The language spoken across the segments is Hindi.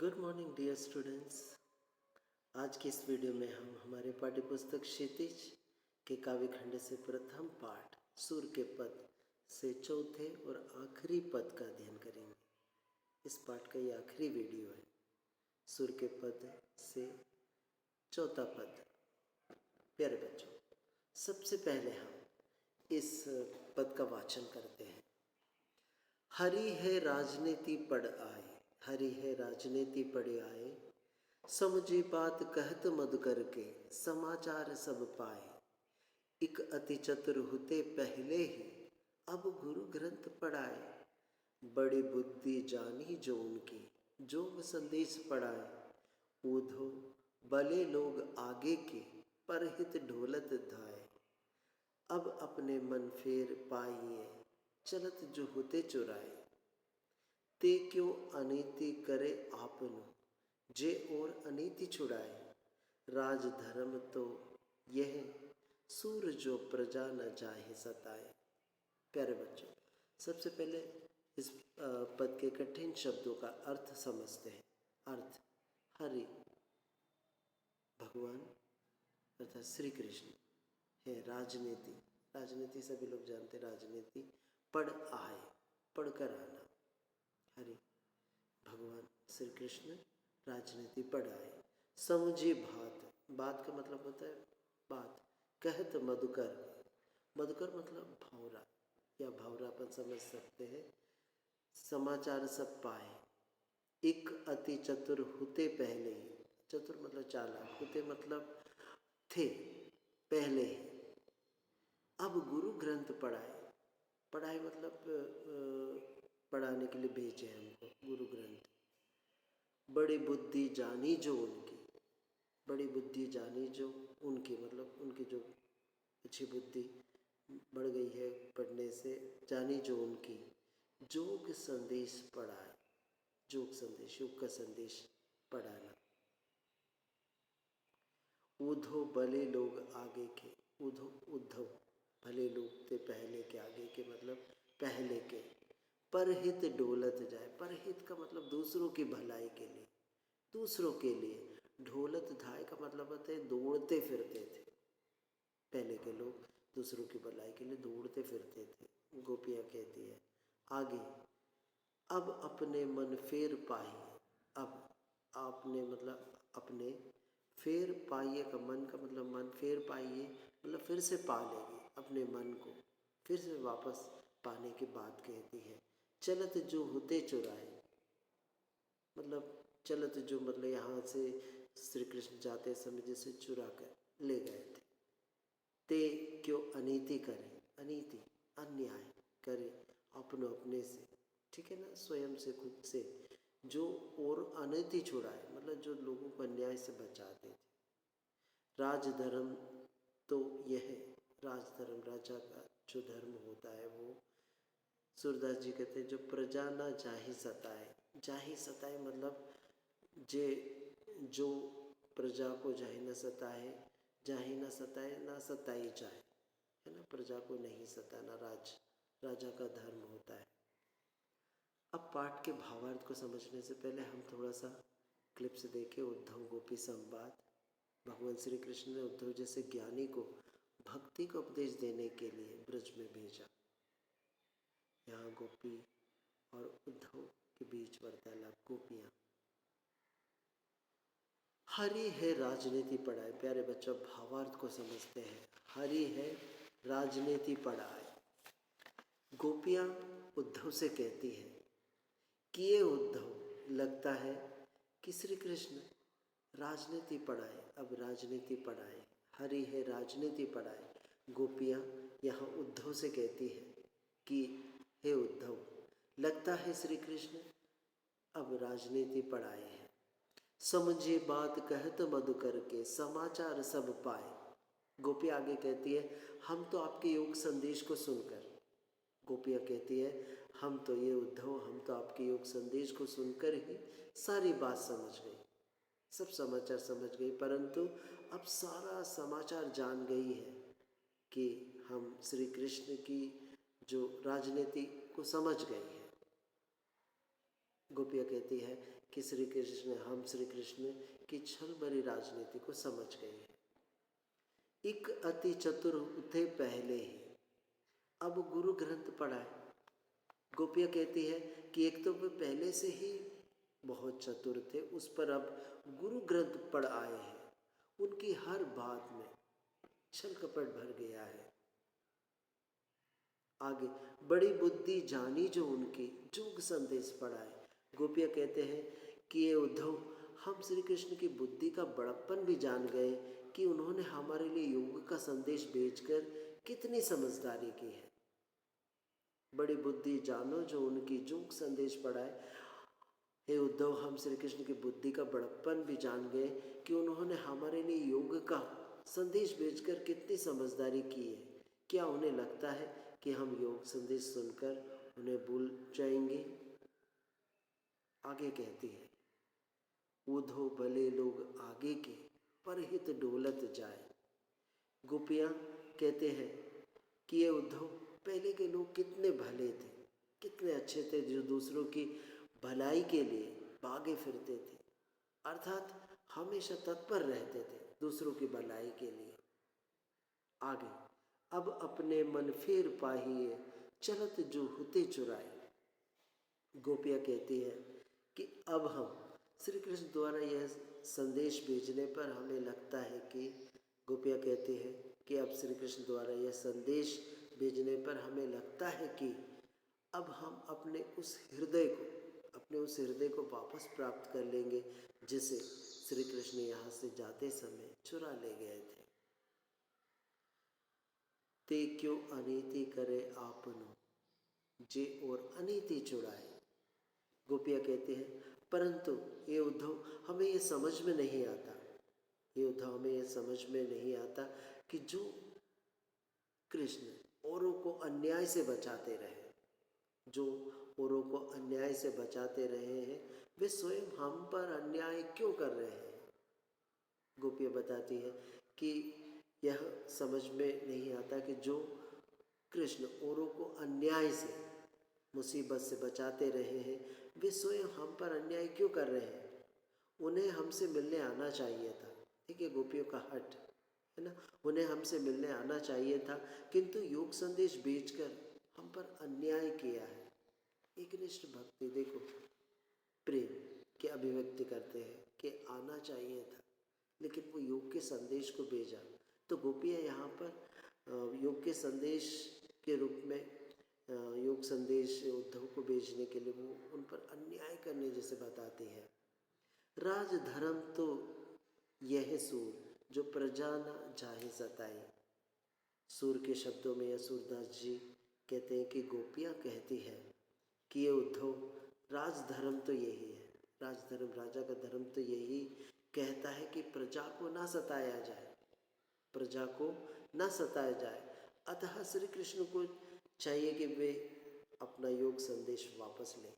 Good morning dear students. आज की इस वीडियो में हम हमारे पाठ्य पुस्तक क्षितिज के काव्य खंड से प्रथम पाठ सूर के पद से चौथे और आखिरी पद का अध्ययन करेंगे। इस पाठ का ये आखिरी वीडियो है। सूर के पद से चौथा पद। प्यारे बच्चों, सबसे पहले हम इस पद का वाचन करते हैं। हरि है राजनीति पढ़ आए, हरि है राजनीति पढ़ आए, समझी बात कहत मधुकर के, समाचार सब पाए। इक अति चतुर होते पहले ही, अब गुरु ग्रंथ पढ़ाए। बड़ी बुद्धि जानी जो उनकी, जोग संदेश पढ़ाए। ऊधो भले लोग आगे के, परहित ढोलत धाए। अब अपने मन फेर पाइए, चलत जो होते चुराए। ते क्यों अनीति करे आपनु, जे और अनीति छुड़ाए। राज धर्म तो यह, सूर जो प्रजा न जाहे सताए। प्यारे बच्चों, सबसे पहले इस पद के कठिन शब्दों का अर्थ समझते हैं। अर्थ, हरि भगवान अर्थात श्री कृष्ण है। राजनीति, राजनीति सभी लोग जानते हैं। राजनीति पढ़ आए, पढ़कर आना। हरि भगवान श्री कृष्ण राजनीति पढ़ आए। समझी बात, बात का मतलब होता है बात। कहत मधुकर, मधुकर मतलब भंवरा या भंवरापन समझ सकते हैं। समाचार सब पाए। एक अति चतुर होते पहले ही, चतुर मतलब चालाक, होते मतलब थे पहले ही। अब गुरु ग्रंथ पढ़ाए, पढ़ाए मतलब पढ़ाने के लिए भेजे हमको गुरु ग्रंथ। बड़ी बुद्धि जानी जो उनकी, बड़ी बुद्धि जानी जो उनकी मतलब उनकी जो अच्छी बुद्धि बढ़ गई है पढ़ने से, जानी जो उनकी। जोग संदेश पढ़ाए, जोग संदेश, योग का संदेश पढ़ाना। उद्धव भले लोग आगे के, उद्धव उद्धव भले लोग थे पहले के, आगे के मतलब पहले के। परहित डोलत जाए, परहित का मतलब दूसरों की भलाई के लिए, दूसरों के लिए। ढोलत धाय का मतलब होता है दौड़ते फिरते थे। पहले के लोग दूसरों की भलाई के लिए दौड़ते फिरते थे। गोपियाँ कहती है आगे, अब अपने मन फेर पाइए। अब आपने मतलब अपने, फेर पाइए का मन का मतलब मन, फेर पाइए मतलब फिर से पा लेंगे अपने मन को, फिर से वापस पाने की बात कहती है। चलत जो होते चुराए, मतलब चलत जो मतलब यहाँ से श्री कृष्ण जाते समय जैसे चुरा कर ले गए थे। ते क्यों अनीति करें, अनीति अन्याय करे अपनों अपने से, ठीक है ना, स्वयं से, खुद से। जो और अनीति छुड़ाए मतलब जो लोगों को अन्याय से बचाते थे। राजधर्म तो यह है, राजधर्म राजा का जो धर्म होता है वो, सूरदास जी कहते हैं जो प्रजा ना जाहि सताए। जाहि सताए मतलब जे जो प्रजा को जाहि न सताए, जाहि न सताए ना सताई जाए, है ना। प्रजा को नहीं सताना राजा का धर्म होता है। अब पाठ के भावार्थ को समझने से पहले हम थोड़ा सा क्लिप्स देखें। उद्धव गोपी संवाद। भगवान श्री कृष्ण ने उद्धव जैसे ज्ञानी को भक्ति का उपदेश देने के लिए ब्रज में भेजा। यहाँ गोपी और उद्धव के बीच वार्तालाप। गोपियाँ, हरि है राजनीति पढ़ाए। प्यारे बच्चों, भावार्थ को समझते हैं। हरि है राजनीति पढ़ाए। गोपियाँ उद्धव से कहती हैं कि ये उद्धव, लगता है कि श्री कृष्ण राजनीति पढ़ाए, अब राजनीति पढ़ाए। हरि है राजनीति पढ़ाए। गोपियाँ यहाँ उद्धव से कहती हैं कि हे उद्धव, लगता है श्री कृष्ण अब राजनीति पढ़ाए हैं। समझे बात कहत मधुकर के, समाचार सब पाए। गोपी आगे कहती है हम तो आपके योग संदेश को सुनकर, गोपियाँ कहती है हम तो ये उद्धव, हम तो आपके योग संदेश को सुनकर ही सारी बात समझ गई, सब समाचार समझ गई। परंतु अब सारा समाचार जान गई है कि हम श्री कृष्ण की जो राजनीति को समझ गई है। गोपियाँ कहती है कि श्री कृष्ण, हम श्री कृष्ण की छल भरी राजनीति को समझ गए हैं। एक अति चतुर थे पहले ही, अब गुरु ग्रंथ पढ़ाए। गोपियाँ कहती है कि एक तो वे पहले से ही बहुत चतुर थे, उस पर अब गुरु ग्रंथ पढ़ आए हैं। उनकी हर बात में छल कपट भर गया है। आगे, बड़ी बुद्धि जानी जो उनकी, जोग संदेश पढ़ाए। गोपियाँ कहते हैं कि ये उद्धव, हम श्री कृष्ण की बुद्धि का बड़प्पन भी जान गए कि उन्होंने हमारे लिए योग का संदेश भेजकर कितनी समझदारी की है। बड़ी बुद्धि जानो जो उनकी, जोग संदेश पढ़ाए। हे उद्धव, हम श्री कृष्ण की बुद्धि का बड़प्पन भी जान गए कि उन्होंने हमारे लिए योग का संदेश भेजकर कितनी समझदारी की है। क्या उन्हें लगता है कि हम योग संदेश सुनकर उन्हें भूल जाएंगे? आगे कहती है, उद्धव भले लोग आगे के, परहित डोलत जाए। गोपियाँ कहते हैं कि ये उद्धव, पहले के लोग कितने भले थे, कितने अच्छे थे, जो दूसरों की भलाई के लिए भागे फिरते थे, अर्थात हमेशा तत्पर रहते थे दूसरों की भलाई के लिए। आगे, अब अपने मन फेर पाहिए, चलत जो होते चुराए। गोपियाँ कहती है कि अब हम श्री कृष्ण द्वारा यह संदेश भेजने पर हमें लगता है कि, गोपियाँ कहती है कि अब श्री कृष्ण द्वारा यह संदेश भेजने पर हमें लगता है कि अब हम अपने उस हृदय को वापस प्राप्त कर लेंगे जिसे श्री कृष्ण यहाँ से जाते समय चुरा ले गए थे। ते क्यों अनीति करे आपनो, जे और अनीति चुराए। गोपियाँ कहते हैं, परंतु ये उद्धव, हमें ये समझ में नहीं आता, ये उद्धव हमें ये समझ में नहीं आता कि जो कृष्ण औरों को अन्याय से बचाते रहे, जो औरों को अन्याय से बचाते रहे हैं, वे स्वयं हम पर अन्याय क्यों कर रहे हैं। गोपियाँ बताती है कि यह समझ में नहीं आता कि जो कृष्ण औरों को अन्याय से, मुसीबत से बचाते रहे हैं, वे स्वयं हम पर अन्याय क्यों कर रहे हैं। उन्हें हमसे मिलने आना चाहिए था। ठीक है, गोपियों का हट है ना, उन्हें हमसे मिलने आना चाहिए था, किंतु योग संदेश भेजकर हम पर अन्याय किया है। एकनिष्ठ भक्ति, देखो प्रेम की अभिव्यक्ति करते हैं कि आना चाहिए था, लेकिन वो योग के संदेश को भेजा। तो गोपियाँ यहाँ पर योग के संदेश के रूप में, योग संदेश उद्धव को भेजने के लिए वो उन पर अन्याय करने जैसे बताती है। राज धर्म तो यह सूर, जो प्रजा न जाहे सताए। सूर के शब्दों में यह सूरदास जी कहते हैं कि गोपियाँ कहती है कि ये उद्धव, राजधर्म तो यही है, राजधर्म, राजा का धर्म तो यही कहता है कि प्रजा को ना सताया जाए, प्रजा को ना सताया जाए। अतः श्री कृष्ण को चाहिए कि वे अपना योग संदेश वापस लें,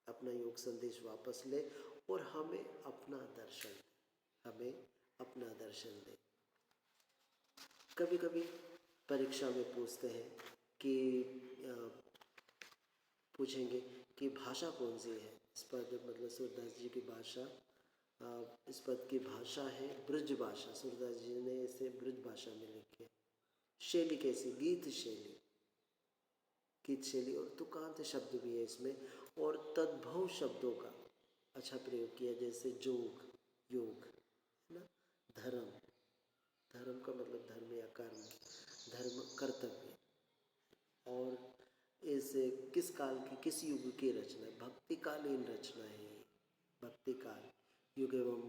अपना योग संदेश वापस लें और हमें अपना दर्शन दें, हमें अपना दर्शन दें। कभी कभी परीक्षा में पूछते हैं कि पूछेंगे कि भाषा कौन सी है। इस पद, मतलब सूरदास जी की भाषा, इस पद की भाषा है ब्रज भाषा। सूरदास जी ने इसे ब्रज भाषा में लिखे। शैली कैसी, गीत शैली, गीत शैली, और तुकांत शब्द भी है इसमें, और तद्भव शब्दों का अच्छा प्रयोग किया, जैसे जोग, योग है ना, धर्म, धर्म का मतलब धर्म या कर्म, धर्म कर्तव्य, और इसे किस काल की, किस युग की रचना, भक्तिकालीन रचना है ये, भक्ति काल, युग एवं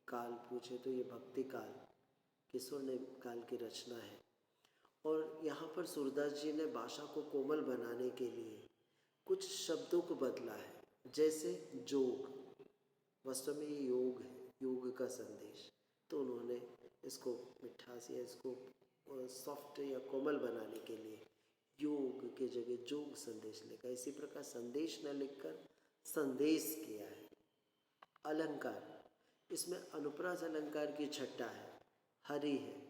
काल पूछे तो ये भक्ति काल, किशोर काल की रचना है। और यहाँ पर सूरदास जी ने भाषा को कोमल बनाने के लिए कुछ शब्दों को बदला है, जैसे जोग, वास्तव में ये योग है, योग का संदेश, तो उन्होंने इसको मिठास या इसको सॉफ्ट या कोमल बनाने के लिए योग के जगह जोग संदेश लिखा। इसी प्रकार संदेश न लिखकर संदेश किया है। अलंकार, इसमें अनुप्रास अलंकार की छट्टा है, हरि है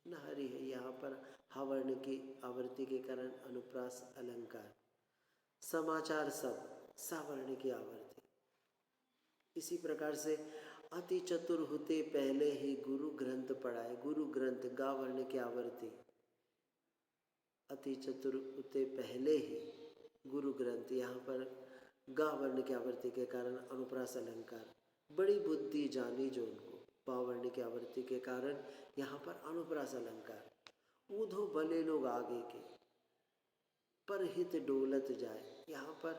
न, हरि है, यहाँ पर हावर्ण की आवृत्ति के कारण अनुप्रास अलंकार। समाचार शब्द, सावर्ण की आवृत्ति, इसी प्रकार से अति चतुर होते पहले ही गुरु ग्रंथ पढ़ाए। गुरु ग्रंथ गा वर्ण की आवर्ती, अति चतुर होते पहले ही गुरु ग्रंथ, यहाँ पर गा वर्ण की आवर्ती के कारण अनुप्रास अलंकार। बड़ी बुद्धि जानी जो उनको, पा वर्ण की आवर्ती के कारण यहाँ पर अनुप्रास अलंकार। ऊधो भले लोग आगे के, पर हित डोलत जाए, यहाँ पर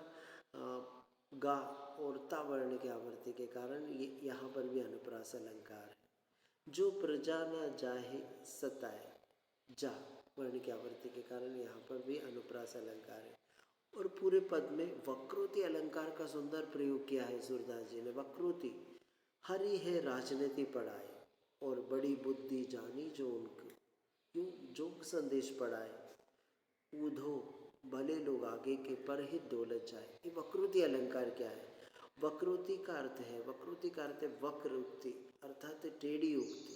गा और ता वर्ण की आवर्ती के कारण ये यहाँ पर भी अनुप्रास अलंकार है। जो प्रजा न जाहे सताए, जा वर्ण की आवर्ती के कारण यहाँ पर भी अनुप्रास अलंकार है। और पूरे पद में वक्रोति अलंकार का सुंदर प्रयोग किया है सूरदास जी ने। वक्रोति, हरि है राजनीति पढ़ाए और बड़ी बुद्धि जानी जो उनको, यूँ जोग संदेश पढ़ाए। ऊधो भले लोग आगे के, पर ही दौलत जाए। ये वक्रोति अलंकार क्या है? वक्रोति का अर्थ है, वक्रोति का अर्थ है वक्र उक्ति, अर्थात टेढ़ी उक्ति,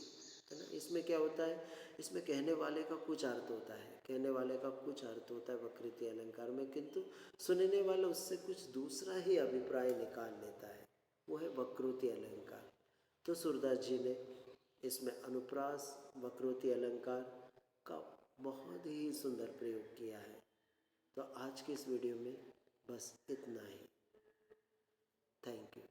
है ना। इसमें क्या होता है, इसमें कहने वाले का कुछ अर्थ होता है, कहने वाले का कुछ अर्थ होता है वक्रोति अलंकार में, किंतु सुनने वाला उससे कुछ दूसरा ही अभिप्राय निकाल लेता है, वो है वक्रोति अलंकार। तो सूरदास जी ने इसमें अनुप्रास वक्रोति अलंकार का बहुत ही सुंदर प्रयोग किया है। तो आज के इस वीडियो में बस इतना ही। Thank you.